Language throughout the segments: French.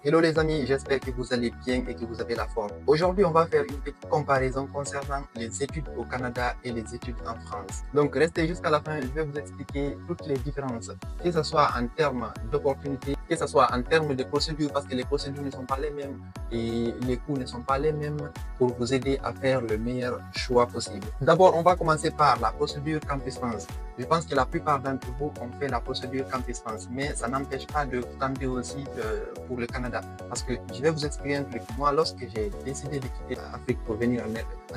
Hello les amis, j'espère que vous allez bien et que vous avez la forme. Aujourd'hui, on va faire une petite comparaison concernant les études au Canada et les études en France. Donc restez jusqu'à la fin, je vais vous expliquer toutes les différences, que ce soit en termes d'opportunités, que ce soit en termes de procédures, parce que les procédures ne sont pas les mêmes et les coûts ne sont pas les mêmes pour vous aider à faire le meilleur choix possible. D'abord, on va commencer par la procédure Campus France. Je pense que la plupart d'entre vous ont fait la procédure Campus France, mais ça n'empêche pas de tenter aussi pour le Canada. Parce que je vais vous expliquer un truc. Moi, lorsque j'ai décidé de quitter l'Afrique pour venir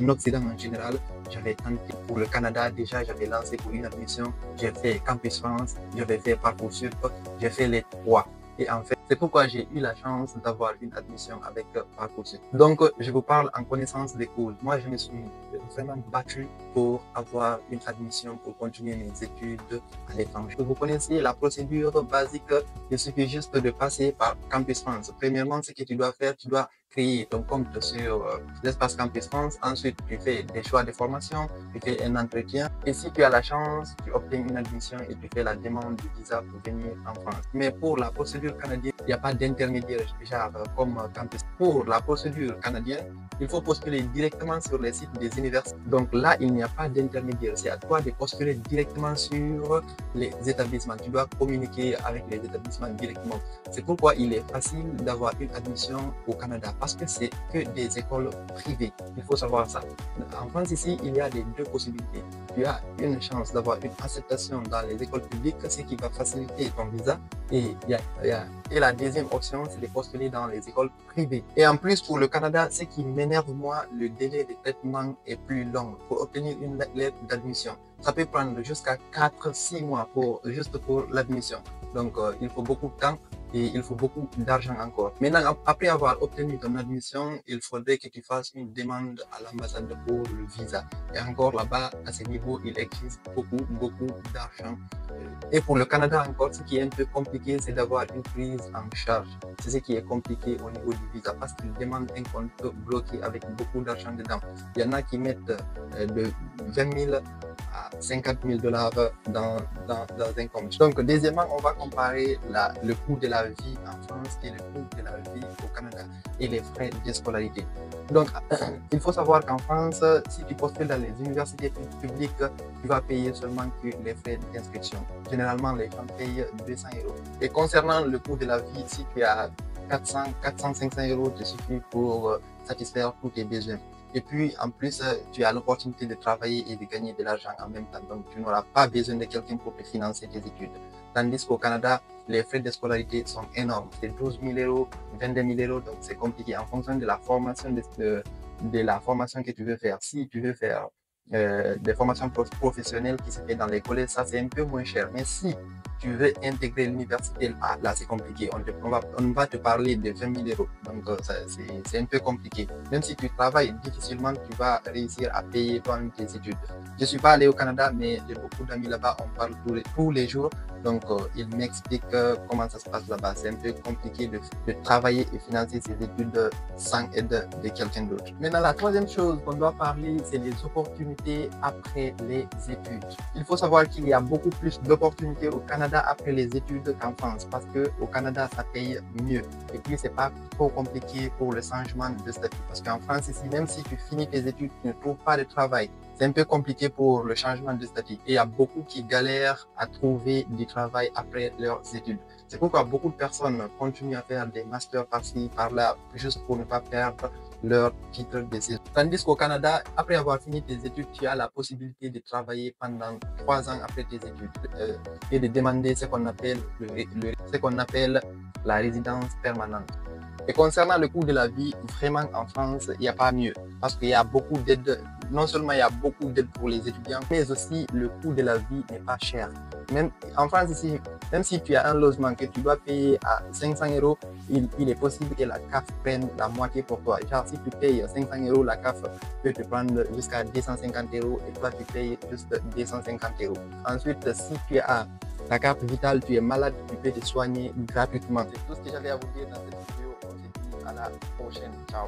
en Occident en général, j'avais tenté pour le Canada. Déjà, j'avais lancé pour une admission. J'ai fait Campus France, j'avais fait Parcoursup, j'ai fait les trois. Et en fait, c'est pourquoi j'ai eu la chance d'avoir une admission avec Parcoursup. Donc, je vous parle en connaissance des causes. Moi, je me suis vraiment battu pour avoir une admission pour continuer mes études à l'étranger. Vous connaissez la procédure basique. Il suffit juste de passer par Campus France. Premièrement, ce que tu dois faire, tu dois créer ton compte sur l'espace Campus France. Ensuite, tu fais des choix de formation, tu fais un entretien. Et si tu as la chance, tu obtiens une admission et tu fais la demande de visa pour venir en France. Mais pour la procédure canadienne, il n'y a pas d'intermédiaire, genre comme Campus. Pour la procédure canadienne, il faut postuler directement sur les sites des universités. Donc là, il n'y a pas d'intermédiaire. C'est à toi de postuler directement sur les établissements. Tu dois communiquer avec les établissements directement. C'est pourquoi il est facile d'avoir une admission au Canada parce que c'est que des écoles privées. Il faut savoir ça. En France, ici, il y a les deux possibilités. Tu as une chance d'avoir une acceptation dans les écoles publiques, ce qui va faciliter ton visa. Et la deuxième option, c'est de postuler dans les écoles privées. Et en plus, pour le Canada, ce qui m'énerve, moi, le délai de traitement est plus long pour obtenir une lettre d'admission. Ça peut prendre jusqu'à 4-6 mois juste pour l'admission. Donc, il faut beaucoup de temps et il faut beaucoup d'argent encore. Maintenant, après avoir obtenu ton admission, il faudrait que tu fasses une demande à l'ambassade pour le visa. Et encore là-bas, à ce niveau, il existe beaucoup d'argent. Et pour le Canada encore, ce qui est un peu compliqué, c'est d'avoir une prise en charge. C'est ce qui est compliqué au niveau du visa parce qu'ils demandent un compte bloqué avec beaucoup d'argent dedans. Il y en a qui mettent de 20 000 à 50 000 dollars dans un compte. Donc, deuxièmement, on va comparer le coût de la vie en France et le coût de la vie au Canada et les frais de scolarité. Donc, il faut savoir qu'en France, si tu postules dans les universités publiques, tu vas payer seulement que les frais d'inscription. Généralement, les gens payent 200 €. Et concernant le coût de la vie, si tu as 400-500 €, te suffit pour satisfaire tous tes besoins. Et puis, en plus, tu as l'opportunité de travailler et de gagner de l'argent en même temps. Donc, tu n'auras pas besoin de quelqu'un pour te financer tes études. Tandis qu'au Canada, les frais de scolarité sont énormes. C'est 12 000 €, 22 000 €. Donc, c'est compliqué en fonction de la formation de la formation que tu veux faire. Si tu veux faire des formations professionnelles qui se fait dans les collèges, ça, c'est un peu moins cher. Mais si tu veux intégrer l'université, là c'est compliqué. On va te parler de 20 000 €. Donc c'est un peu compliqué. Même si tu travailles difficilement, tu vas réussir à payer toi-même tes études. Je ne suis pas allé au Canada, mais j'ai beaucoup d'amis là-bas. On parle tous les jours. Donc ils m'expliquent comment ça se passe là-bas. C'est un peu compliqué de travailler et financer ses études sans aide de quelqu'un d'autre. Maintenant, la troisième chose qu'on doit parler, c'est les opportunités après les études. Il faut savoir qu'il y a beaucoup plus d'opportunités au Canada après les études qu'en France parce qu'au Canada, ça paye mieux. Et puis, c'est pas trop compliqué pour le changement de statut parce qu'en France, ici, même si tu finis tes études, tu ne trouves pas de travail. C'est un peu compliqué pour le changement de statut. Et il y a beaucoup qui galèrent à trouver du travail après leurs études. C'est pourquoi beaucoup de personnes continuent à faire des masters par-ci, par-là, juste pour ne pas perdre leur titre de séjour. Tandis qu'au Canada, après avoir fini tes études, tu as la possibilité de travailler pendant 3 ans après tes études et de demander ce qu'on appelle la résidence permanente. Et concernant le coût de la vie, vraiment en France, il n'y a pas mieux parce qu'il y a beaucoup d'aide. Non seulement il y a beaucoup d'aide pour les étudiants, mais aussi le coût de la vie n'est pas cher. Même en France ici, même si tu as un logement que tu dois payer à 500 €, il est possible que la CAF prenne la moitié pour toi. Genre si tu payes 500 €, la CAF peut te prendre jusqu'à 250 € et toi tu payes juste 250 €. Ensuite, si tu as la carte vitale, tu es malade, tu peux te soigner gratuitement. C'est tout ce que j'avais à vous dire dans cette vidéo. On se dit à la prochaine. Ciao.